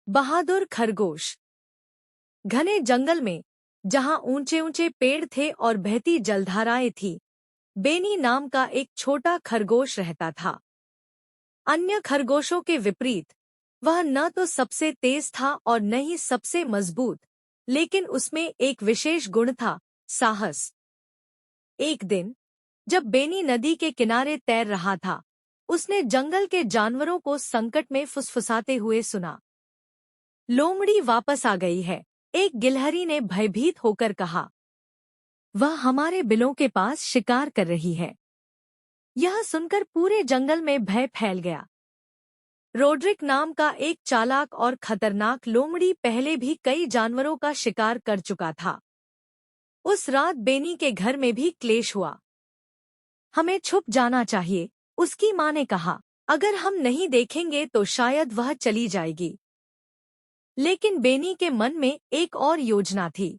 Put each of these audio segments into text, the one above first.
बहादुर खरगोश। घने जंगल में, जहां ऊंचे ऊंचे पेड़ थे और बहती जलधाराएं थी, बेनी नाम का एक छोटा खरगोश रहता था। अन्य खरगोशों के विपरीत, वह न तो सबसे तेज था और न ही सबसे मजबूत, लेकिन उसमें एक विशेष गुण था, साहस। एक दिन, जब बेनी नदी के किनारे तैर रहा था, उसने जंगल के जानवरों को संकट में फुसफुसाते हुए सुना। लोमड़ी वापस आ गई है, एक गिलहरी ने भयभीत होकर कहा। वह हमारे बिलों के पास शिकार कर रही है। यह सुनकर पूरे जंगल में भय फैल गया। रोड्रिक नाम का एक चालाक और खतरनाक लोमड़ी पहले भी कई जानवरों का शिकार कर चुका था। उस रात बेनी के घर में भी क्लेश हुआ। हमें छुप जाना चाहिए, उसकी माँ ने कहा। अगर हम नहीं देखेंगे तो शायद वह चली जाएगी। लेकिन बेनी के मन में एक और योजना थी।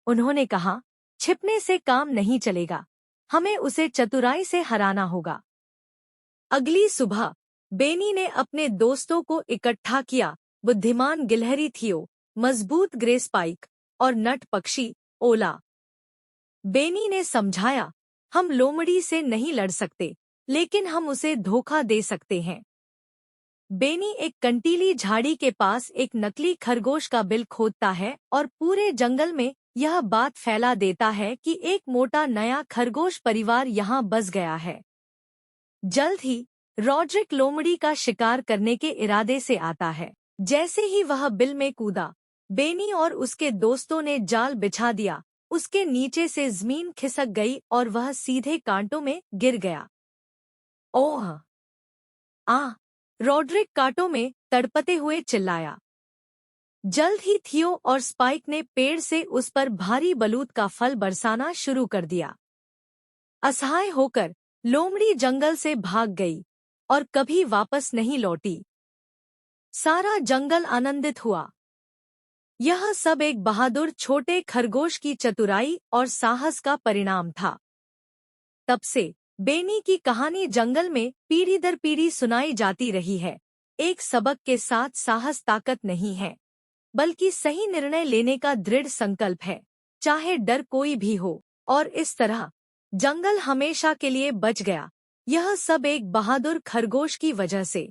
उन्होंने कहा, छिपने से काम नहीं चलेगा, हमें उसे चतुराई से हराना होगा। अगली सुबह बेनी ने अपने दोस्तों को इकट्ठा किया, बुद्धिमान गिलहरी थियो, मजबूत ग्रे स्पाइक और नट पक्षी ओला। बेनी ने समझाया, हम लोमड़ी से नहीं लड़ सकते, लेकिन हम उसे धोखा दे सकते हैं। बेनी एक कंटीली झाड़ी के पास एक नकली खरगोश का बिल खोदता है और पूरे जंगल में यह बात फैला देता है कि एक मोटा नया खरगोश परिवार यहाँ बस गया है। जल्द ही रॉड्रिक लोमड़ी का शिकार करने के इरादे से आता है। जैसे ही वह बिल में कूदा, बेनी और उसके दोस्तों ने जाल बिछा दिया। उसके नीचे से जमीन खिसक गई और वह सीधे कांटों में गिर गया। ओह! रॉड्रिक कांटों में तड़पते हुए चिल्लाया। जल्द ही थियो और स्पाइक ने पेड़ से उस पर भारी बलूत का फल बरसाना शुरू कर दिया। असहाय होकर लोमड़ी जंगल से भाग गई और कभी वापस नहीं लौटी। सारा जंगल आनंदित हुआ। यह सब एक बहादुर छोटे खरगोश की चतुराई और साहस का परिणाम था। तब से बेनी की कहानी जंगल में पीढ़ी दर पीढ़ी सुनाई जाती रही है। एक सबक के साथ साहस ताकत नहीं है, बल्कि सही निर्णय लेने का दृढ़ संकल्प है, चाहे डर कोई भी हो। और इस तरह जंगल हमेशा के लिए बच गया। यह सब एक बहादुर खरगोश की वजह से।